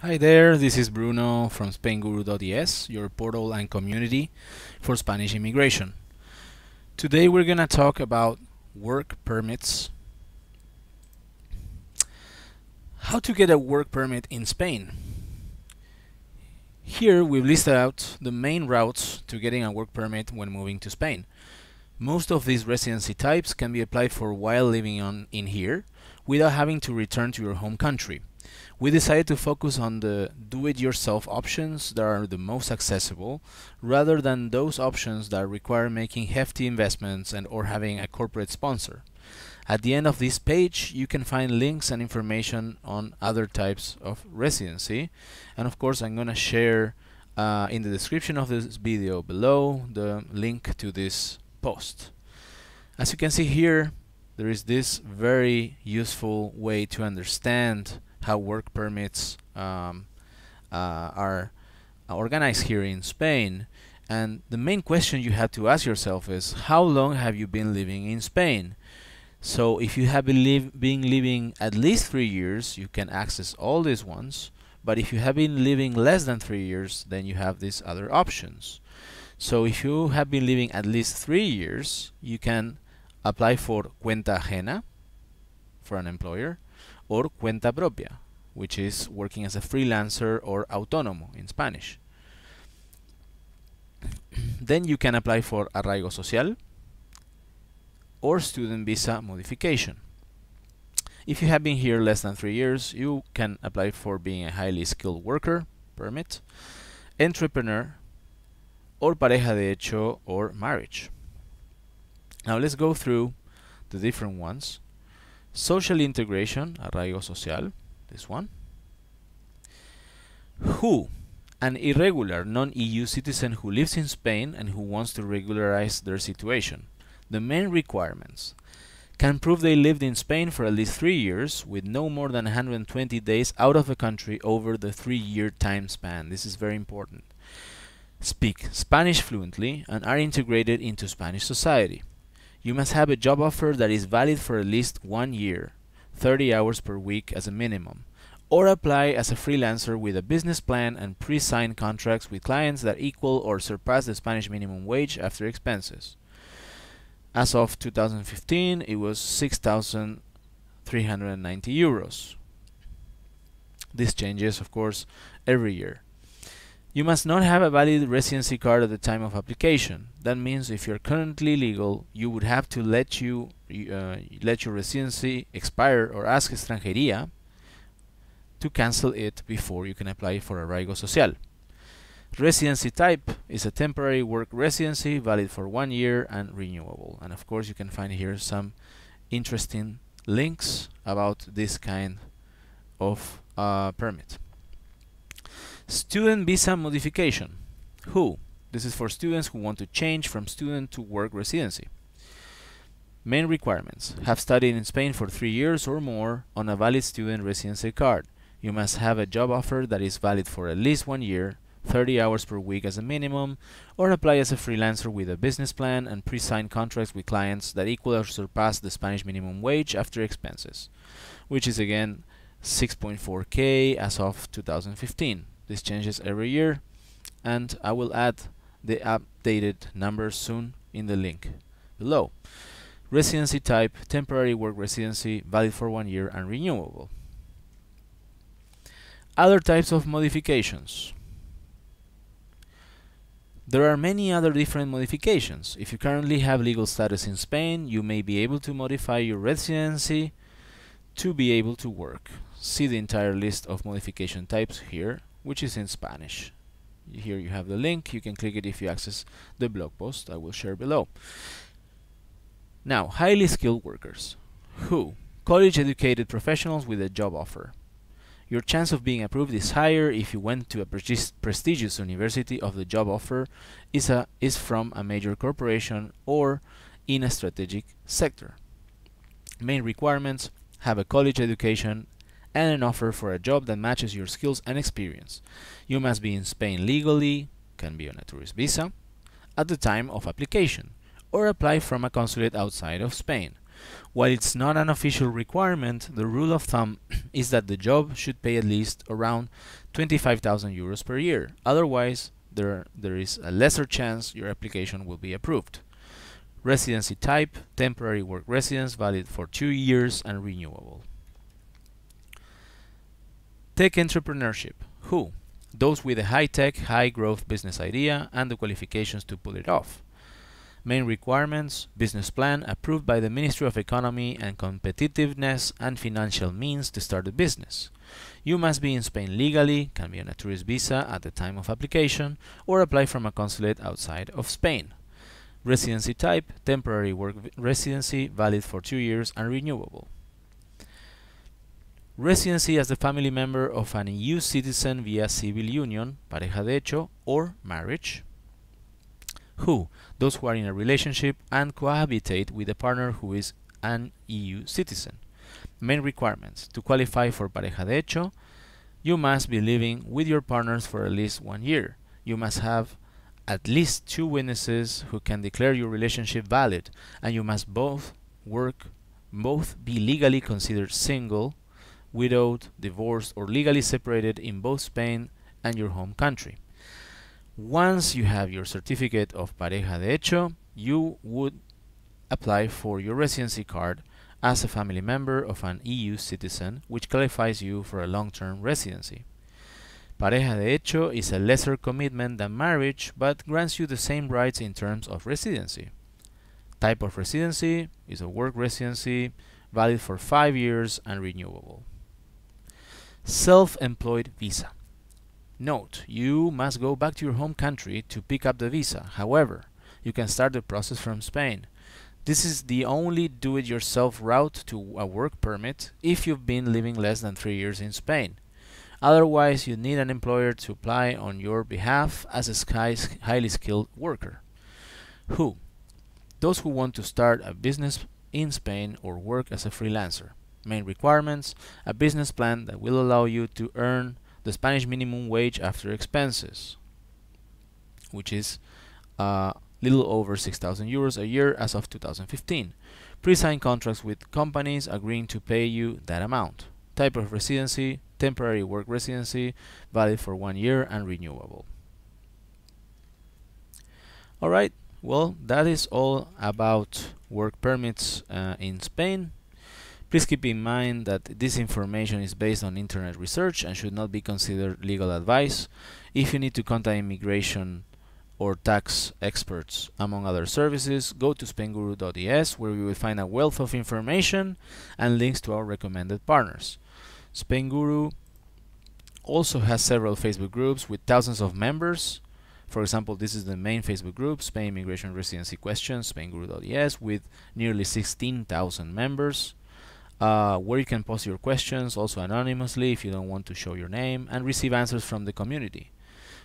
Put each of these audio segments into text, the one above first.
Hi there, this is Bruno from Spainguru.es, your portal and community for Spanish immigration. Today we're going to talk about work permits. How to get a work permit in Spain. Here we've listed out the main routes to getting a work permit when moving to Spain. Most of these residency types can be applied for while living in here without having to return to your home country. We decided to focus on the do-it-yourself options that are the most accessible, rather than those options that require making hefty investments and or having a corporate sponsor. At the end of this page, you can find links and information on other types of residency, and of course I'm going to share in the description of this video below the link to this post. As you can see here, there is this very useful way to understand how work permits are organized here in Spain. And the main question you have to ask yourself is, how long have you been living in Spain? So if you have been living at least 3 years, you can access all these ones. But if you have been living less than 3 years, then you have these other options. So if you have been living at least 3 years, you can apply for cuenta ajena for an employer, or cuenta propia, which is working as a freelancer or autónomo in Spanish. Then you can apply for arraigo social or student visa modification. If you have been here less than 3 years, you can apply for being a highly skilled worker permit, entrepreneur, or pareja de hecho or marriage. Now let's go through the different ones. Social integration, arraigo social, this one. Who? An irregular non-EU citizen who lives in Spain and who wants to regularize their situation. The main requirements: can prove they lived in Spain for at least 3 years with no more than 120 days out of the country over the 3-year time span. This is very important. Speak Spanish fluently and are integrated into Spanish society. You must have a job offer that is valid for at least 1 year, 30 hours per week as a minimum, or apply as a freelancer with a business plan and pre-signed contracts with clients that equal or surpass the Spanish minimum wage after expenses. As of 2015, it was 6,390 euros. This changes, of course, every year. You must not have a valid residency card at the time of application. That means if you're currently legal, you would have to let your residency expire or ask extranjería to cancel it before you can apply for arraigo social. Residency type is a temporary work residency valid for 1 year and renewable. And of course you can find here some interesting links about this kind of permit. Student visa modification. Who? This is for students who want to change from student to work residency. Main requirements: have studied in Spain for 3 years or more on a valid student residency card. You must have a job offer that is valid for at least 1 year, 30 hours per week as a minimum, or apply as a freelancer with a business plan and pre-signed contracts with clients that equal or surpass the Spanish minimum wage after expenses, which is again 6.4K as of 2015. This changes every year, and I will add the updated numbers soon in the link below. Residency type, temporary work residency, valid for 1 year and renewable. Other types of modifications. There are many other different modifications. If you currently have legal status in Spain, you may be able to modify your residency to be able to work. See the entire list of modification types here, which is in Spanish. Here you have the link. You can click it if you access the blog post I will share below. Now, highly skilled workers. Who? College educated professionals with a job offer. Your chance of being approved is higher if you went to a prestigious university of the job offer is from a major corporation or in a strategic sector. Main requirements: have a college education and an offer for a job that matches your skills and experience. You must be in Spain legally, can be on a tourist visa, at the time of application, or apply from a consulate outside of Spain. While it's not an official requirement, the rule of thumb is that the job should pay at least around 25,000 euros per year. Otherwise, there is a lesser chance your application will be approved. Residency type, temporary work residence, valid for 2 years and renewable. Tech entrepreneurship. Who? Those with a high-tech, high-growth business idea and the qualifications to pull it off. Main requirements: business plan approved by the Ministry of Economy and Competitiveness and financial means to start a business. You must be in Spain legally, can be on a tourist visa at the time of application, or apply from a consulate outside of Spain. Residency type, temporary work residency, valid for 2 years and renewable. Residency as the family member of an EU citizen via civil union, pareja de hecho, or marriage. Who? Those who are in a relationship and cohabitate with a partner who is an EU citizen. Main requirements: to qualify for pareja de hecho, you must be living with your partners for at least 1 year. You must have at least 2 witnesses who can declare your relationship valid, and you must both be legally considered single, widowed, divorced, or legally separated in both Spain and your home country. Once you have your certificate of pareja de hecho, you would apply for your residency card as a family member of an EU citizen, which qualifies you for a long-term residency. Pareja de hecho is a lesser commitment than marriage, but grants you the same rights in terms of residency. Type of residency is a work residency, valid for 5 years and renewable. Self-employed visa. Note: you must go back to your home country to pick up the visa. However, you can start the process from Spain. This is the only do-it-yourself route to a work permit if you've been living less than 3 years in Spain. Otherwise, you need an employer to apply on your behalf as a highly skilled worker. Who? Those who want to start a business in Spain or work as a freelancer. Main requirements: a business plan that will allow you to earn the Spanish minimum wage after expenses, which is little over 6,000 euros a year as of 2015. Pre-signed contracts with companies agreeing to pay you that amount. Type of residency: temporary work residency, valid for 1 year and renewable. Alright, well, that is all about work permits in Spain. Please keep in mind that this information is based on internet research and should not be considered legal advice. If you need to contact immigration or tax experts, among other services, go to spainguru.es, where you will find a wealth of information and links to our recommended partners. Spainguru also has several Facebook groups with thousands of members. For example, this is the main Facebook group, Spain Immigration Residency Questions, spainguru.es, with nearly 16,000 members. Where you can post your questions, also anonymously if you don't want to show your name, and receive answers from the community.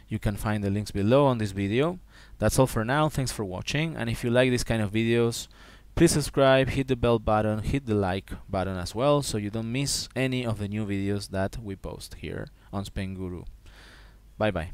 You can find the links below on this video. That's all for now. Thanks for watching, and if you like this kind of videos, please subscribe, hit the bell button, hit the like button as well, so you don't miss any of the new videos that we post here on Spainguru. Bye bye.